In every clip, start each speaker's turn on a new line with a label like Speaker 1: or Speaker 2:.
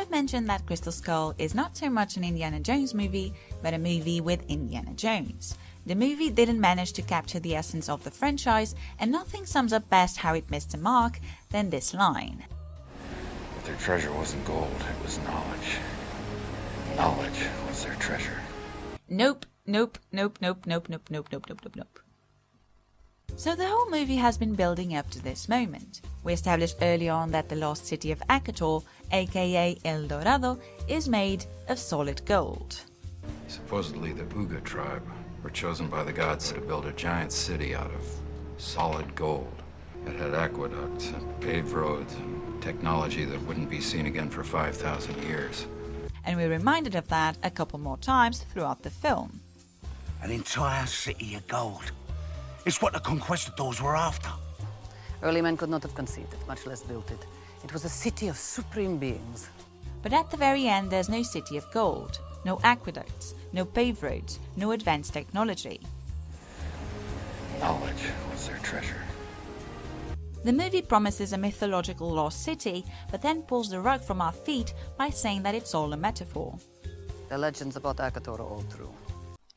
Speaker 1: I've mentioned that Crystal Skull is not so much an Indiana Jones movie, but a movie with Indiana Jones. The movie didn't manage to capture the essence of the franchise, and nothing sums up best how it missed the mark than this line.
Speaker 2: But their treasure wasn't gold, it was knowledge. Knowledge was their treasure.
Speaker 1: Nope. So the whole movie has been building up to this moment. We established early on that the lost city of Akator, aka El Dorado, is made of solid gold.
Speaker 2: Supposedly the Uga tribe were chosen by the gods to build a giant city out of solid gold. It had aqueducts and paved roads and technology that wouldn't be seen again for 5,000 years.
Speaker 1: And we're reminded of that a couple more times throughout the film.
Speaker 3: An entire city of gold. It's what the conquistadors were after.
Speaker 4: Early men could not have conceived it, much less built it. It was a city of supreme beings.
Speaker 1: But at the very end, there's no city of gold, no aqueducts, no paved roads, no advanced technology.
Speaker 2: Knowledge was their treasure.
Speaker 1: The movie promises a mythological lost city, but then pulls the rug from our feet by saying that it's all a metaphor.
Speaker 4: The legends about Akator are all true.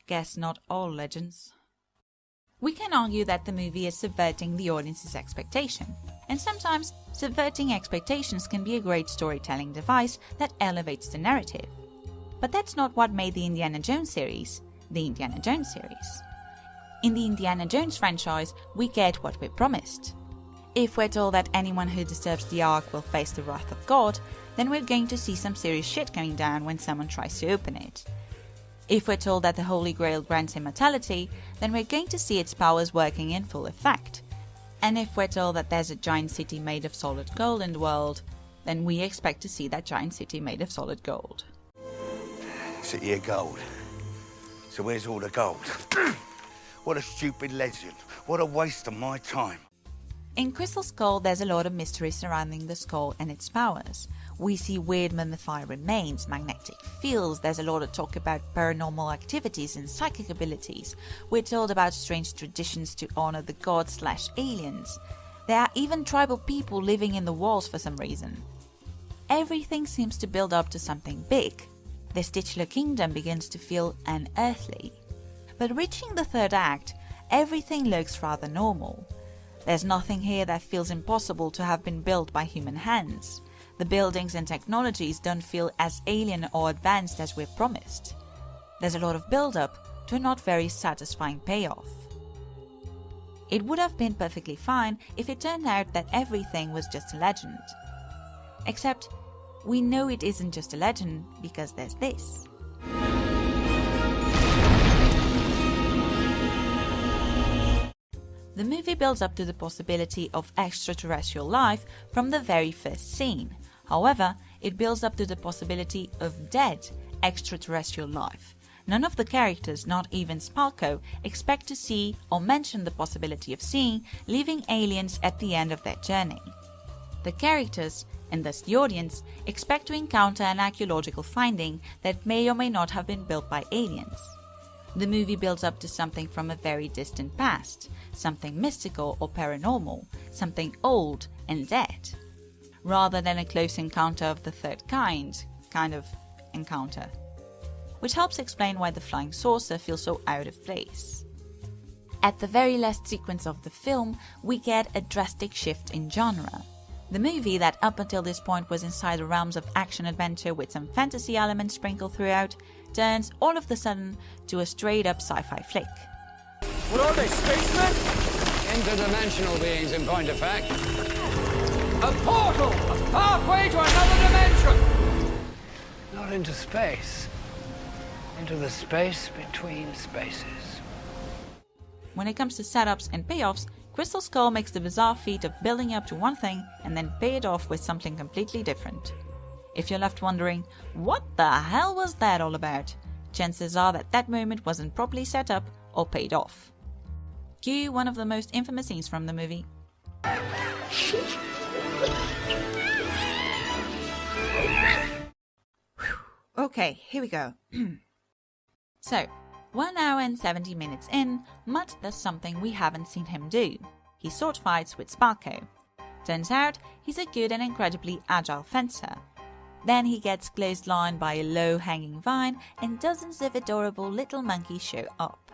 Speaker 1: Guess not all legends. We can argue that the movie is subverting the audience's expectation, and sometimes subverting expectations can be a great storytelling device that elevates the narrative. But that's not what made the Indiana Jones series the Indiana Jones series. In the Indiana Jones franchise, we get what we're promised. If we're told that anyone who disturbs the Ark will face the wrath of God, then we're going to see some serious shit going down when someone tries to open it. If we're told that the Holy Grail grants immortality, then we're going to see its powers working in full effect. And if we're told that there's a giant city made of solid gold in the world, then we expect to see that giant city made of solid gold.
Speaker 3: City of gold. So where's all the gold? What a stupid legend. What a waste of my time.
Speaker 1: In Crystal Skull, there's a lot of mystery surrounding the skull and its powers. We see weird mummified remains, magnetic fields, there's a lot of talk about paranormal activities and psychic abilities. We're told about strange traditions to honor the gods/aliens. There are even tribal people living in the walls for some reason. Everything seems to build up to something big. This titular kingdom begins to feel unearthly. But reaching the third act, everything looks rather normal. There's nothing here that feels impossible to have been built by human hands. The buildings and technologies don't feel as alien or advanced as we're promised. There's a lot of build-up to a not very satisfying payoff. It would have been perfectly fine if it turned out that everything was just a legend. Except, we know it isn't just a legend because there's this. The movie builds up to the possibility of extraterrestrial life from the very first scene. However, it builds up to the possibility of dead extraterrestrial life. None of the characters, not even Spalko, expect to see or mention the possibility of seeing living aliens at the end of their journey. The characters, and thus the audience, expect to encounter an archaeological finding that may or may not have been built by aliens. The movie builds up to something from a very distant past, something mystical or paranormal, something old and dead, rather than a close encounter of the third kind of encounter, which helps explain why the flying saucer feels so out of place. At the very last sequence of the film, we get a drastic shift in genre. The movie that up until this point was inside the realms of action-adventure with some fantasy elements sprinkled throughout, turns all of a sudden to a straight-up sci-fi flick.
Speaker 5: What are they, spacemen?
Speaker 6: Interdimensional beings, in point of fact.
Speaker 5: A portal! A pathway to another dimension!
Speaker 6: Not into space. Into the space between spaces.
Speaker 1: When it comes to setups and payoffs, Crystal Skull makes the bizarre feat of building up to one thing and then pay it off with something completely different. If you're left wondering, what the hell was that all about? Chances are that that moment wasn't properly set up or paid off. Cue one of the most infamous scenes from the movie. Okay, here we go. So, 1 hour and 70 minutes in, Mutt does something we haven't seen him do. He sword fights with Spalko. Turns out, he's a good and incredibly agile fencer. Then he gets clotheslined by a low-hanging vine and dozens of adorable little monkeys show up.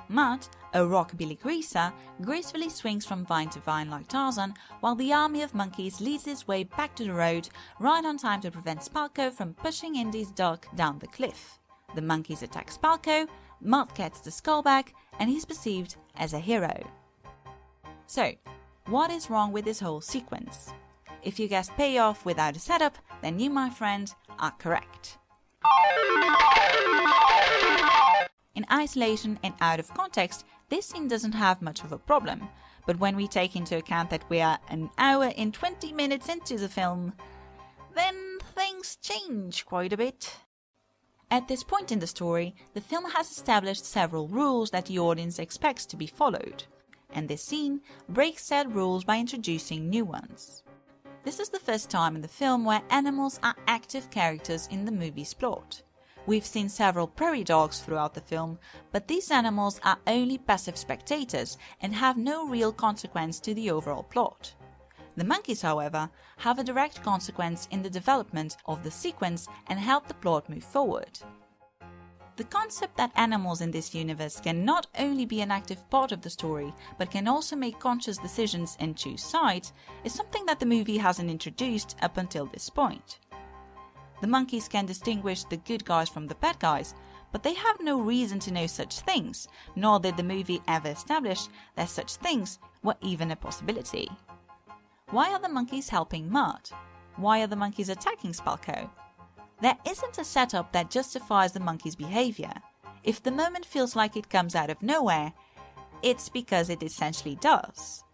Speaker 1: Mutt, a rockabilly greaser, gracefully swings from vine to vine like Tarzan, while the army of monkeys leads his way back to the road, right on time to prevent Spalko from pushing Indy's dog down the cliff. The monkeys attack Spalko, Mutt gets the skull back, and he's perceived as a hero. So, what is wrong with this whole sequence? If you guessed payoff without a setup, then you, my friend, are correct. In isolation and out of context, this scene doesn't have much of a problem, but when we take into account that we are an hour and 20 minutes into the film, then things change quite a bit. At this point in the story, the film has established several rules that the audience expects to be followed, and this scene breaks said rules by introducing new ones. This is the first time in the film where animals are active characters in the movie's plot. We've seen several prairie dogs throughout the film, but these animals are only passive spectators and have no real consequence to the overall plot. The monkeys, however, have a direct consequence in the development of the sequence and help the plot move forward. The concept that animals in this universe can not only be an active part of the story, but can also make conscious decisions and choose sides, is something that the movie hasn't introduced up until this point. The monkeys can distinguish the good guys from the bad guys, but they have no reason to know such things, nor did the movie ever establish that such things were even a possibility. Why are the monkeys helping Mutt? Why are the monkeys attacking Spalko? There isn't a setup that justifies the monkey's behavior. If the moment feels like it comes out of nowhere, it's because it essentially does.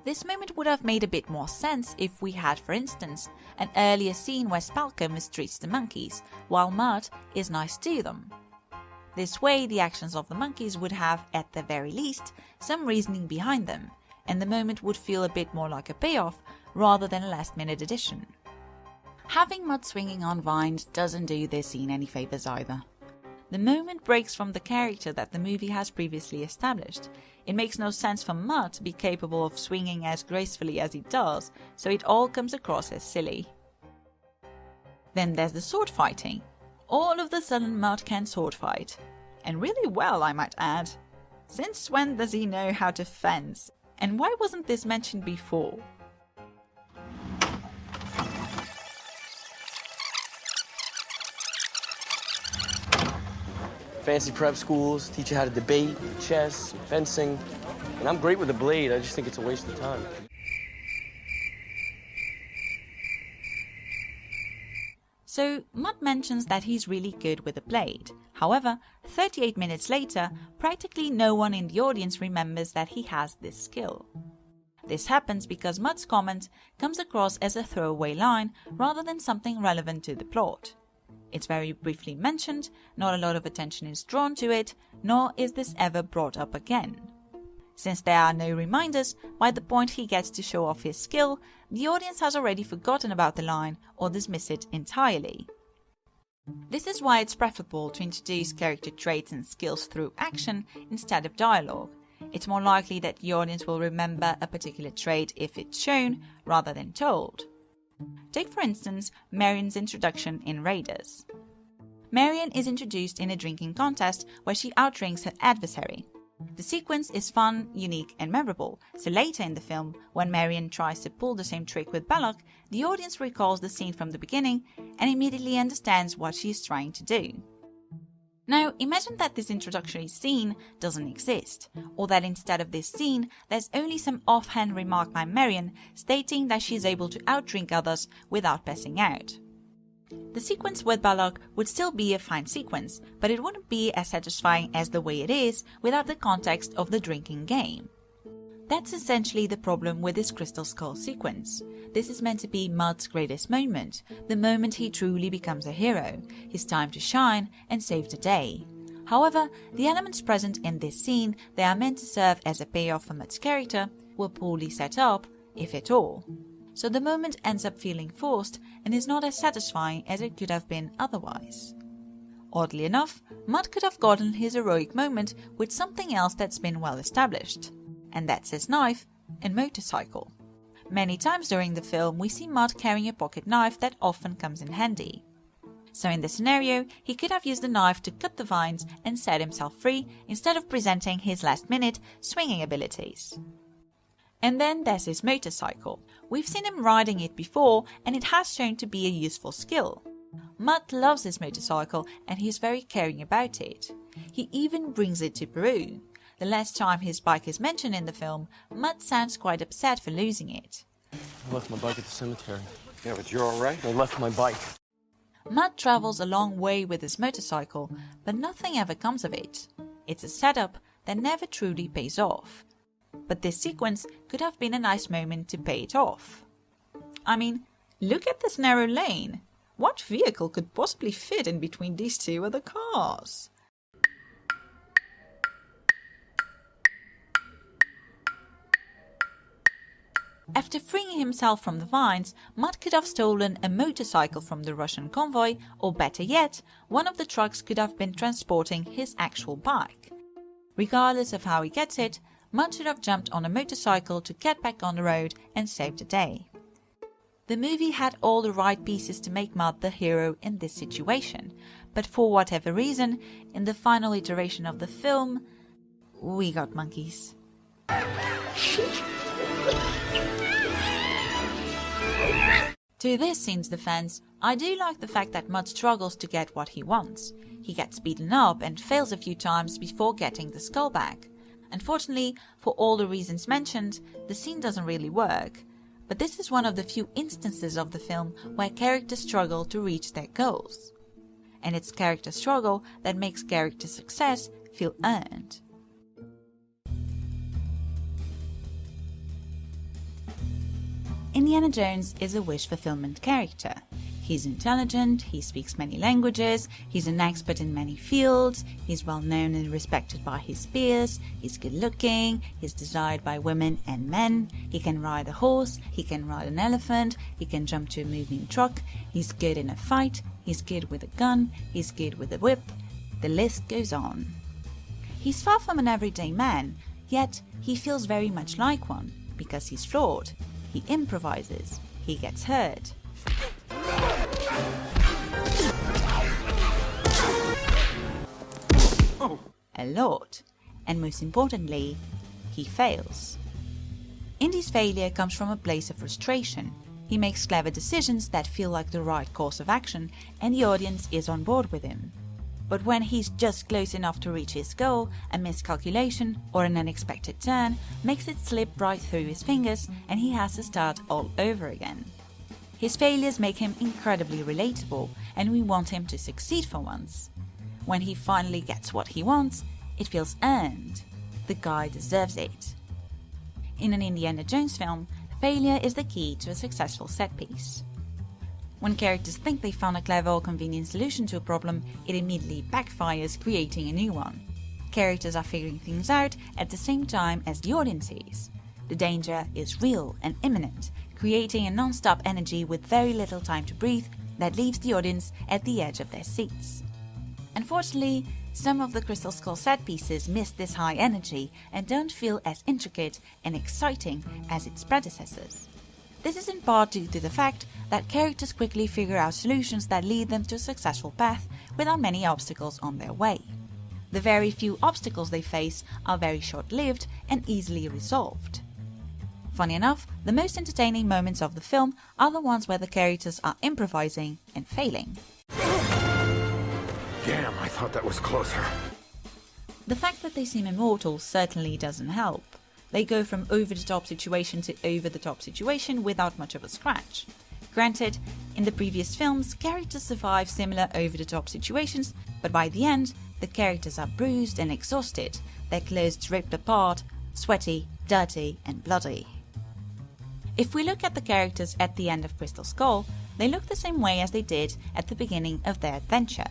Speaker 1: This moment would have made a bit more sense if we had, for instance, an earlier scene where Spalko mistreats the monkeys, while Mutt is nice to them. This way, the actions of the monkeys would have, at the very least, some reasoning behind them, and the moment would feel a bit more like a payoff rather than a last-minute addition. Having Mutt swinging on vines doesn't do this scene any favours either. The moment breaks from the character that the movie has previously established. It makes no sense for Mutt to be capable of swinging as gracefully as he does, so it all comes across as silly. Then there's the sword fighting. All of a sudden Mutt can sword fight. And really well, I might add. Since when does he know how to fence? And why wasn't this mentioned before?
Speaker 7: Fancy prep schools teach you how to debate, chess, fencing. And I'm great with a blade, I just think it's a waste of time.
Speaker 1: So, Mutt mentions that he's really good with a blade. However, 38 minutes later, practically no one in the audience remembers that he has this skill. This happens because Mutt's comment comes across as a throwaway line rather than something relevant to the plot. It's very briefly mentioned, not a lot of attention is drawn to it, nor is this ever brought up again. Since there are no reminders, by the point he gets to show off his skill, the audience has already forgotten about the line or dismiss it entirely. This is why it's preferable to introduce character traits and skills through action instead of dialogue. It's more likely that the audience will remember a particular trait if it's shown rather than told. Take for instance Marion's introduction in Raiders. Marion is introduced in a drinking contest where she outdrinks her adversary. The sequence is fun, unique and memorable, so later in the film, when Marion tries to pull the same trick with Belloc, the audience recalls the scene from the beginning and immediately understands what she is trying to do. Now, imagine that this introductory scene doesn't exist, or that instead of this scene, there's only some offhand remark by Marion stating that she is able to outdrink others without passing out. The sequence with Belloc would still be a fine sequence, but it wouldn't be as satisfying as the way it is without the context of the drinking game. That's essentially the problem with this Crystal Skull sequence. This is meant to be Mutt's greatest moment, the moment he truly becomes a hero, his time to shine and save the day. However, the elements present in this scene that are meant to serve as a payoff for Mutt's character were poorly set up, if at all. So the moment ends up feeling forced and is not as satisfying as it could have been otherwise. Oddly enough, Mutt could have gotten his heroic moment with something else that's been well established, and that's his knife and motorcycle. Many times during the film we see Mutt carrying a pocket knife that often comes in handy. So in this scenario, he could have used the knife to cut the vines and set himself free instead of presenting his last-minute swinging abilities. And then there's his motorcycle. We've seen him riding it before and it has shown to be a useful skill. Mutt loves his motorcycle and he's very caring about it. He even brings it to Peru. The last time his bike is mentioned in the film, Mutt sounds quite upset for losing it.
Speaker 7: I left my bike at the cemetery.
Speaker 2: Yeah, but you're all right?
Speaker 7: I left my bike.
Speaker 1: Mutt travels a long way with his motorcycle, but nothing ever comes of it. It's a setup that never truly pays off. But this sequence could have been a nice moment to pay it off. I mean, look at this narrow lane. What vehicle could possibly fit in between these two other cars? After freeing himself from the vines, Mutt could have stolen a motorcycle from the Russian convoy, or better yet, one of the trucks could have been transporting his actual bike. Regardless of how he gets it, Mutt should have jumped on a motorcycle to get back on the road and save the day. The movie had all the right pieces to make Mutt the hero in this situation, but for whatever reason, in the final iteration of the film, we got monkeys. To this scene's defense, I do like the fact that Mutt struggles to get what he wants. He gets beaten up and fails a few times before getting the skull back. Unfortunately, for all the reasons mentioned, the scene doesn't really work. But this is one of the few instances of the film where characters struggle to reach their goals. And it's character struggle that makes character success feel earned. Indiana Jones is a wish fulfillment character. He's intelligent, he speaks many languages, he's an expert in many fields, he's well known and respected by his peers, he's good looking, he's desired by women and men, he can ride a horse, he can ride an elephant, he can jump to a moving truck, he's good in a fight, he's good with a gun, he's good with a whip, the list goes on. He's far from an everyday man, yet he feels very much like one, because he's flawed. He improvises. He gets hurt. A lot. And most importantly, he fails. Indy's failure comes from a place of frustration. He makes clever decisions that feel like the right course of action, and the audience is on board with him. But when he's just close enough to reach his goal, a miscalculation or an unexpected turn makes it slip right through his fingers and he has to start all over again. His failures make him incredibly relatable and we want him to succeed for once. When he finally gets what he wants, it feels earned. The guy deserves it. In an Indiana Jones film, failure is the key to a successful set piece. When characters think they found a clever or convenient solution to a problem, it immediately backfires, creating a new one. Characters are figuring things out at the same time as the audience is. The danger is real and imminent, creating a non-stop energy with very little time to breathe that leaves the audience at the edge of their seats. Unfortunately, some of the Crystal Skull set pieces miss this high energy and don't feel as intricate and exciting as its predecessors. This is in part due to the fact that characters quickly figure out solutions that lead them to a successful path without many obstacles on their way. The very few obstacles they face are very short-lived and easily resolved. Funny enough, the most entertaining moments of the film are the ones where the characters are improvising and failing.
Speaker 2: Damn, I thought that was closer.
Speaker 1: The fact that they seem immortal certainly doesn't help. They go from over-the-top situation to over-the-top situation without much of a scratch. Granted, in the previous films, characters survive similar over-the-top situations, but by the end, the characters are bruised and exhausted, their clothes ripped apart, sweaty, dirty, and bloody. If we look at the characters at the end of Crystal Skull, they look the same way as they did at the beginning of their adventure.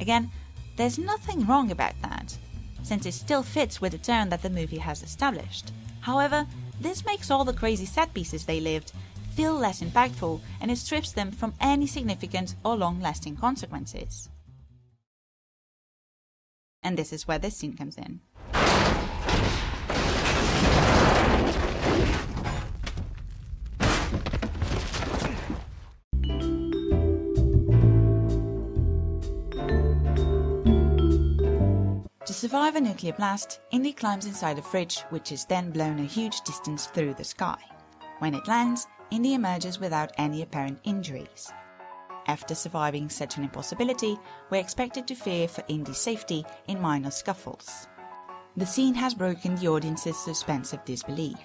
Speaker 1: Again, there's nothing wrong about that, since it still fits with the tone that the movie has established. However, this makes all the crazy set pieces they lived feel less impactful and it strips them from any significant or long-lasting consequences. And this is where this scene comes in. survive a nuclear blast, Indy climbs inside a fridge, which is then blown a huge distance through the sky. When it lands, Indy emerges without any apparent injuries. After surviving such an impossibility, we're expected to fear for Indy's safety in minor scuffles. The scene has broken the audience's suspense of disbelief.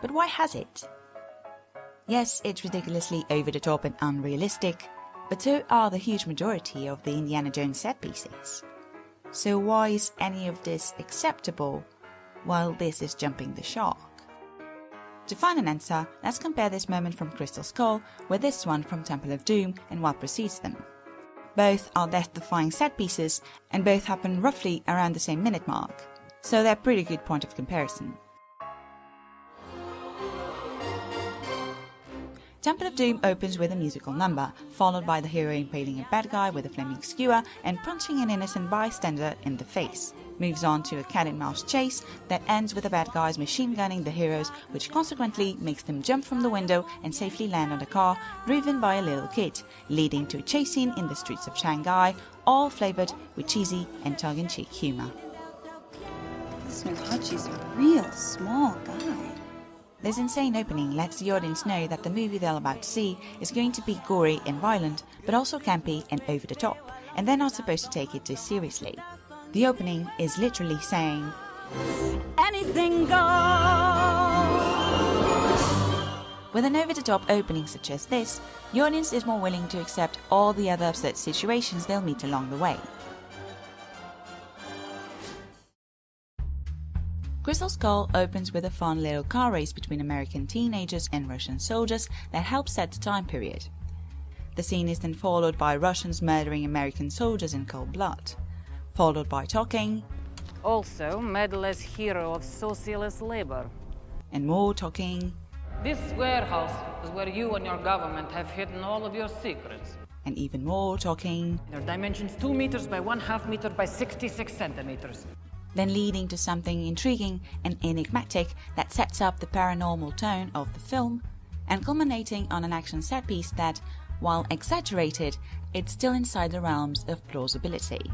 Speaker 1: But why has it? Yes, it's ridiculously over the top and unrealistic, but so are the huge majority of the Indiana Jones set pieces. So why is any of this acceptable, while this is jumping the shark? To find an answer, let's compare this moment from Crystal Skull with this one from Temple of Doom and what precedes them. Both are death-defying set pieces, and both happen roughly around the same minute mark, so they're a pretty good point of comparison. Temple of Doom opens with a musical number, followed by the hero impaling a bad guy with a flaming skewer and punching an innocent bystander in the face. Moves on to a cat-and-mouse chase that ends with the bad guys machine gunning the heroes, which consequently makes them jump from the window and safely land on a car driven by a little kid, leading to a chase scene in the streets of Shanghai, all flavoured with cheesy and tongue-in-cheek humour.
Speaker 8: This new Hachi's a real small guy.
Speaker 1: This insane opening lets the audience know that the movie they're about to see is going to be gory and violent, but also campy and over the top, and they're not supposed to take it too seriously. The opening is literally saying, "Anything goes!" With an over-the-top opening such as this, the audience is more willing to accept all the other absurd situations they'll meet along the way. Crystal Skull opens with a fun little car race between American teenagers and Russian soldiers that helps set the time period. The scene is then followed by Russians murdering American soldiers in cold blood, followed by talking,
Speaker 4: Also, medalist hero of socialist labor.
Speaker 1: and more talking,
Speaker 4: This warehouse is where you and your government have hidden all of your secrets.
Speaker 1: and even more talking,
Speaker 4: Their dimensions 2 meters by 1/2 meter by 66 centimeters.
Speaker 1: then leading to something intriguing and enigmatic that sets up the paranormal tone of the film, and culminating on an action set piece that, while exaggerated, it's still inside the realms of plausibility.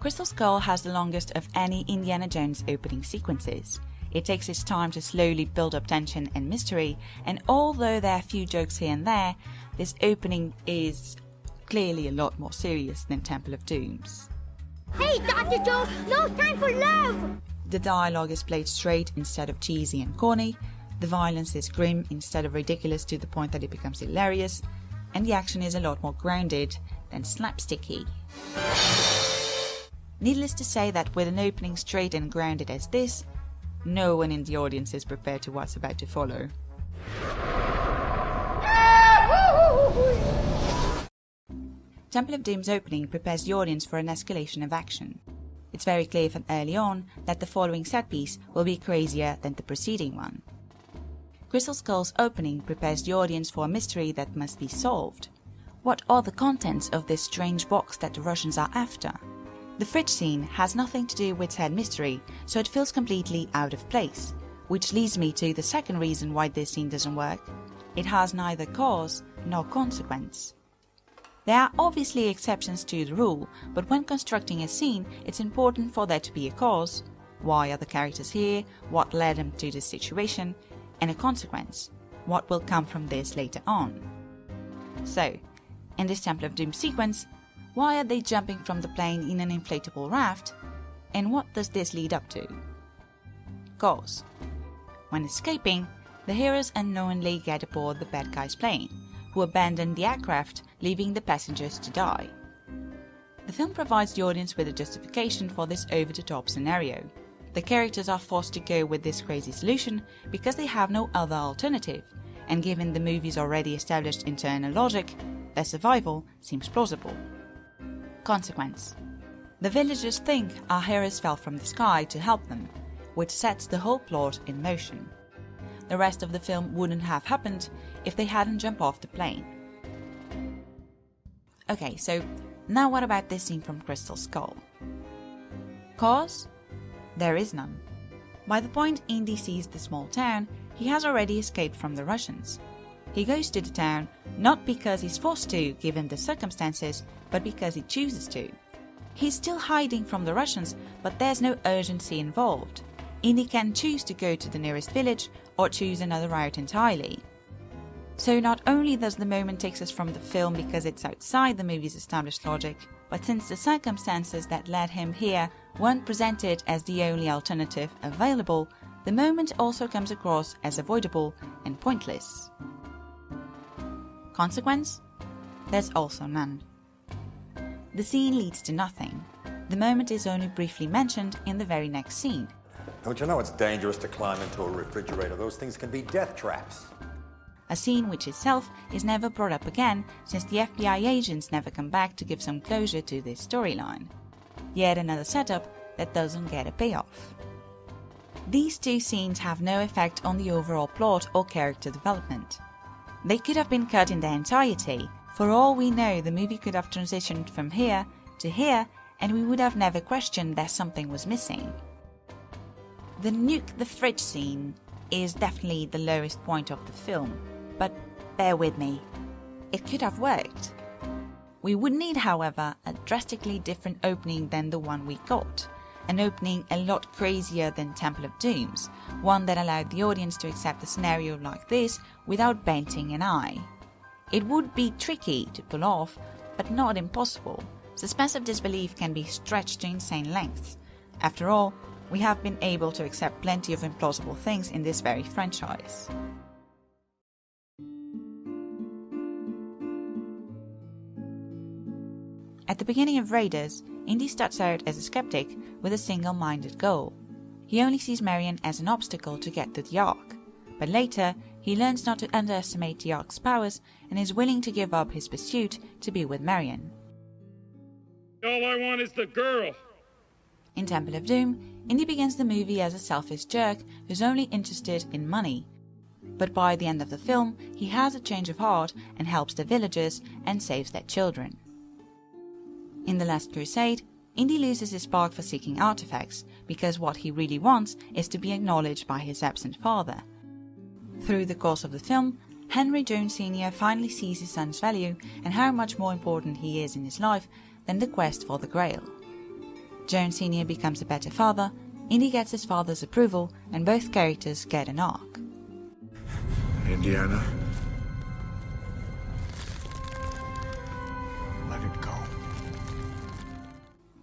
Speaker 1: Crystal Skull has the longest of any Indiana Jones opening sequences. It takes its time to slowly build up tension and mystery, and although there are a few jokes here and there, this opening is clearly a lot more serious than Temple of Doom's.
Speaker 9: Hey, Dr. Jones, no time for love!
Speaker 1: The dialogue is played straight instead of cheesy and corny, the violence is grim instead of ridiculous to the point that it becomes hilarious, and the action is a lot more grounded than slapsticky. Needless to say that with an opening straight and grounded as this, no one in the audience is prepared to what's about to follow. Temple of Doom's opening prepares the audience for an escalation of action. It's very clear from early on that the following set piece will be crazier than the preceding one. Crystal Skull's opening prepares the audience for a mystery that must be solved. What are the contents of this strange box that the Russians are after? The fridge scene has nothing to do with said mystery, so it feels completely out of place, which leads me to the second reason why this scene doesn't work. It has neither cause nor consequence. There are obviously exceptions to the rule, but when constructing a scene, it's important for there to be a cause. Why are the characters here? What led them to this situation? And a consequence. What will come from this later on? So, in this Temple of Doom sequence, why are they jumping from the plane in an inflatable raft? And what does this lead up to? Cause. When escaping, the heroes unknowingly get aboard the bad guy's plane, who abandon the aircraft, leaving the passengers to die. The film provides the audience with a justification for this over-the-top scenario. The characters are forced to go with this crazy solution because they have no other alternative, and given the movie's already established internal logic, their survival seems plausible. Consequence. The villagers think our heroes fell from the sky to help them, which sets the whole plot in motion. The rest of the film wouldn't have happened if they hadn't jumped off the plane. Okay, so now what about this scene from Crystal Skull? Cause? There is none. By the point Indy sees the small town, he has already escaped from the Russians. He goes to the town not because he's forced to, given the circumstances, but because he chooses to. He's still hiding from the Russians, but there's no urgency involved. Indy can choose to go to the nearest village or choose another route entirely. So not only does the moment take us from the film because it's outside the movie's established logic, but since the circumstances that led him here weren't presented as the only alternative available, the moment also comes across as avoidable and pointless. Consequence? There's also none. The scene leads to nothing. The moment is only briefly mentioned in the very next scene.
Speaker 10: Don't you know it's dangerous to climb into a refrigerator? Those things can be death traps.
Speaker 1: A scene which itself is never brought up again, since the FBI agents never come back to give some closure to this storyline. Yet another setup that doesn't get a payoff. These two scenes have no effect on the overall plot or character development. They could have been cut in their entirety. For all we know, the movie could have transitioned from here to here, and we would have never questioned that something was missing. The nuke the fridge scene is definitely the lowest point of the film, but bear with me, it could have worked. We would need, however, a drastically different opening than the one we got, an opening a lot crazier than Temple of Doom's, one that allowed the audience to accept a scenario like this without blinking an eye. It would be tricky to pull off, but not impossible. Suspense of disbelief can be stretched to insane lengths. After all, we have been able to accept plenty of implausible things in this very franchise. At the beginning of Raiders, Indy starts out as a skeptic with a single-minded goal. He only sees Marion as an obstacle to get to the Ark, but later he learns not to underestimate the Ark's powers and is willing to give up his pursuit to be with Marion.
Speaker 11: All I want is the girl!
Speaker 1: In Temple of Doom, Indy begins the movie as a selfish jerk who's only interested in money. But by the end of the film, he has a change of heart and helps the villagers and saves their children. In The Last Crusade, Indy loses his spark for seeking artifacts, because what he really wants is to be acknowledged by his absent father. Through the course of the film, Henry Jones Sr. finally sees his son's value and how much more important he is in his life than the quest for the Grail. Jones Sr. becomes a better father, Indy gets his father's approval, and both characters get an arc.
Speaker 12: Indiana, let it go.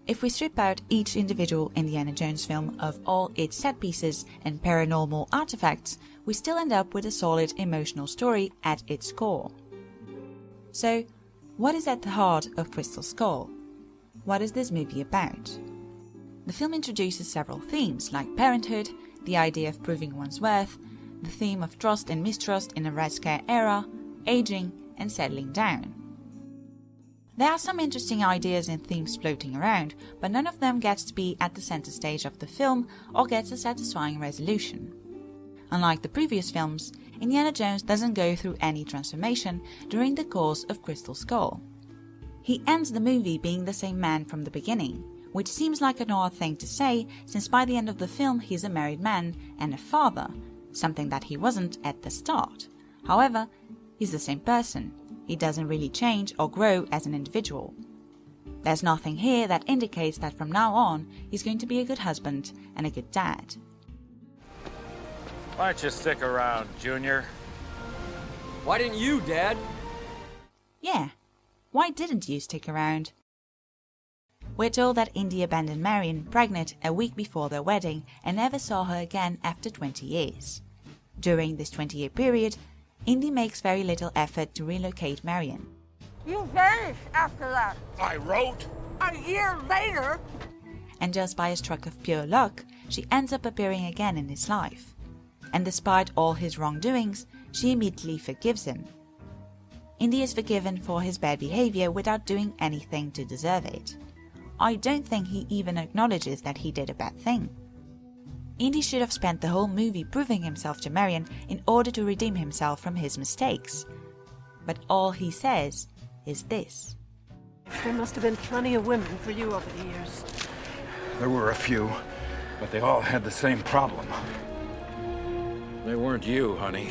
Speaker 1: If we strip out each individual Indiana Jones film of all its set pieces and paranormal artifacts, we still end up with a solid emotional story at its core. So, what is at the heart of Crystal Skull? What is this movie about? The film introduces several themes like parenthood, the idea of proving one's worth, the theme of trust and mistrust in a Red Scare era, aging, and settling down. There are some interesting ideas and themes floating around, but none of them gets to be at the center stage of the film or gets a satisfying resolution. Unlike the previous films, Indiana Jones doesn't go through any transformation during the course of Crystal Skull. He ends the movie being the same man from the beginning, which seems like an odd thing to say since by the end of the film he's a married man and a father, something that he wasn't at the start. However, he's the same person. He doesn't really change or grow as an individual. There's nothing here that indicates that from now on he's going to be a good husband and a good dad.
Speaker 11: Why don't you stick around, Junior?
Speaker 5: Why didn't you, Dad?
Speaker 1: Yeah, why didn't you stick around? We're told that Indy abandoned Marion pregnant a week before their wedding and never saw her again after 20 years. During this 20-year period, Indy makes very little effort to relocate Marion.
Speaker 9: You vanished after that.
Speaker 12: I wrote?
Speaker 9: A year later.
Speaker 1: And just by a stroke of pure luck, she ends up appearing again in his life. And despite all his wrongdoings, she immediately forgives him. Indy is forgiven for his bad behavior without doing anything to deserve it. I don't think he even acknowledges that he did a bad thing. Indy should have spent the whole movie proving himself to Marion in order to redeem himself from his mistakes. But all he says is this.
Speaker 13: There must have been plenty of women for you over the years.
Speaker 12: There were a few, but they all had the same problem.
Speaker 11: They weren't you, honey.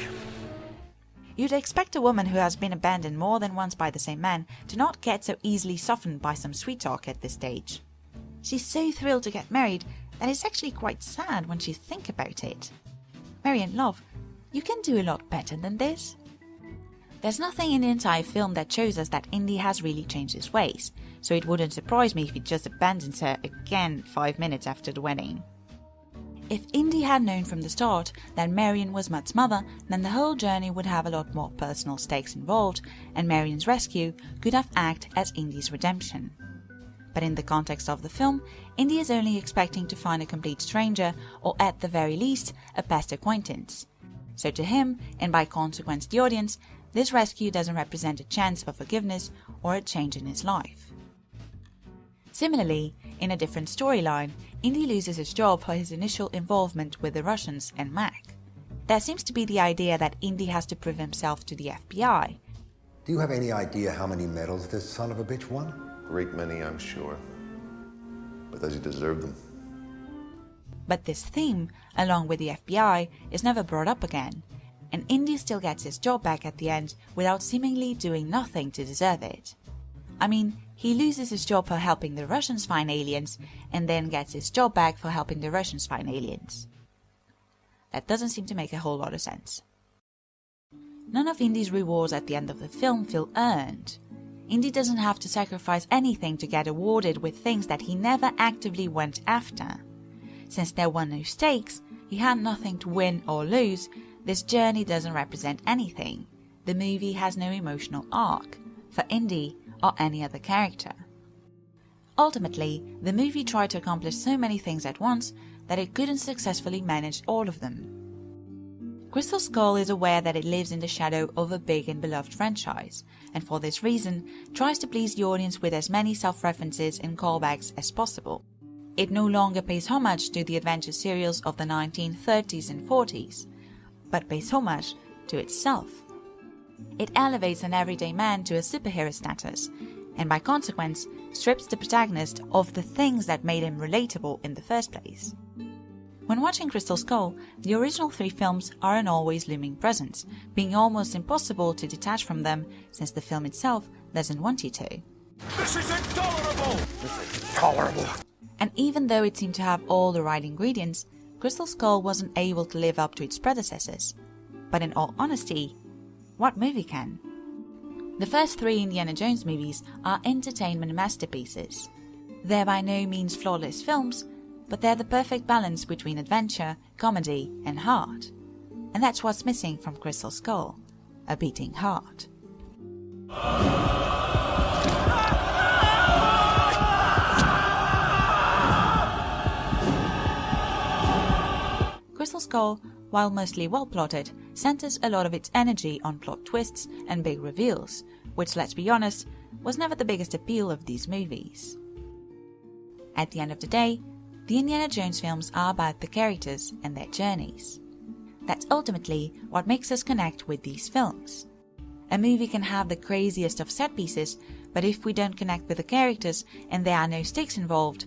Speaker 1: You'd expect a woman who has been abandoned more than once by the same man to not get so easily softened by some sweet talk at this stage. She's so thrilled to get married that it's actually quite sad when you think about it. Marion, love, you can do a lot better than this. There's nothing in the entire film that shows us that Indy has really changed his ways, so it wouldn't surprise me if he just abandons her again 5 minutes after the wedding. If Indy had known from the start that Marion was Mutt's mother, then the whole journey would have a lot more personal stakes involved, and Marion's rescue could have acted as Indy's redemption. But in the context of the film, Indy is only expecting to find a complete stranger, or at the very least, a past acquaintance. So to him, and by consequence the audience, this rescue doesn't represent a chance for forgiveness or a change in his life. Similarly, in a different storyline, Indy loses his job for his initial involvement with the Russians and Mac. There seems to be the idea that Indy has to prove himself to the FBI.
Speaker 10: Do you have any idea how many medals this son of a bitch won?
Speaker 14: Great many, I'm sure. But does he deserve them?
Speaker 1: But this theme, along with the FBI, is never brought up again, and Indy still gets his job back at the end without seemingly doing nothing to deserve it. I mean, he loses his job for helping the Russians find aliens, and then gets his job back for helping the Russians find aliens. That doesn't seem to make a whole lot of sense. None of Indy's rewards at the end of the film feel earned. Indy doesn't have to sacrifice anything to get awarded with things that he never actively went after. Since there were no stakes, he had nothing to win or lose, this journey doesn't represent anything. The movie has no emotional arc for Indy or any other character. Ultimately, the movie tried to accomplish so many things at once that it couldn't successfully manage all of them. Crystal Skull is aware that it lives in the shadow of a big and beloved franchise, and for this reason tries to please the audience with as many self-references and callbacks as possible. It no longer pays homage to the adventure serials of the 1930s and 40s, but pays homage to itself. It elevates an everyday man to a superhero status, and by consequence strips the protagonist of the things that made him relatable in the first place. When watching Crystal Skull, the original 3 films are an always looming presence, being almost impossible to detach from them since the film itself doesn't want you to.
Speaker 12: This is intolerable! This is intolerable!
Speaker 1: And even though it seemed to have all the right ingredients, Crystal Skull wasn't able to live up to its predecessors. But in all honesty, what movie can? The first 3 Indiana Jones movies are entertainment masterpieces. They're by no means flawless films, but they're the perfect balance between adventure, comedy, and heart. And that's what's missing from Crystal Skull, a beating heart. Crystal Skull, while mostly well plotted, centers a lot of its energy on plot twists and big reveals, which, let's be honest, was never the biggest appeal of these movies. At the end of the day, the Indiana Jones films are about the characters and their journeys. That's ultimately what makes us connect with these films. A movie can have the craziest of set pieces, but if we don't connect with the characters and there are no stakes involved,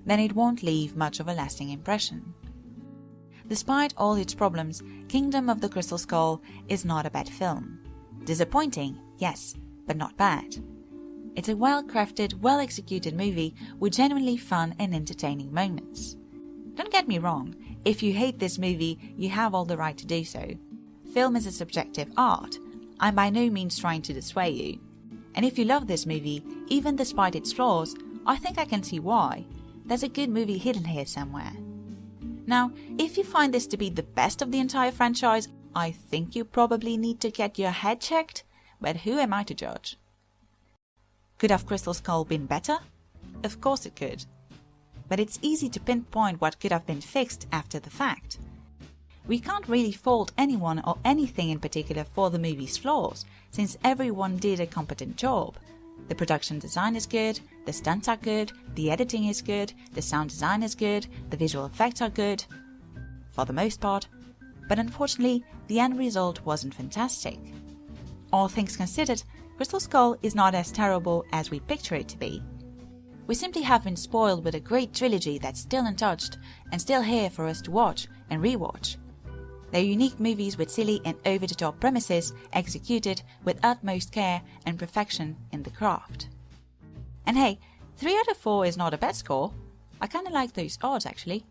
Speaker 1: then it won't leave much of a lasting impression. Despite all its problems, Kingdom of the Crystal Skull is not a bad film. Disappointing, yes, but not bad. It's a well-crafted, well-executed movie with genuinely fun and entertaining moments. Don't get me wrong, if you hate this movie, you have all the right to do so. Film is a subjective art. I'm by no means trying to dissuade you. And if you love this movie, even despite its flaws, I think I can see why. There's a good movie hidden here somewhere. Now, if you find this to be the best of the entire franchise, I think you probably need to get your head checked, but who am I to judge? Could have Crystal Skull been better? Of course it could. But it's easy to pinpoint what could have been fixed after the fact. We can't really fault anyone or anything in particular for the movie's flaws, since everyone did a competent job. The production design is good, the stunts are good, the editing is good, the sound design is good, the visual effects are good, for the most part, but unfortunately the end result wasn't fantastic. All things considered, Crystal Skull is not as terrible as we picture it to be. We simply have been spoiled with a great trilogy that's still untouched and still here for us to watch and rewatch. They're unique movies with silly and over-the-top premises executed with utmost care and perfection in the craft. And hey, 3 out of 4 is not a bad score. I kinda like those odds actually.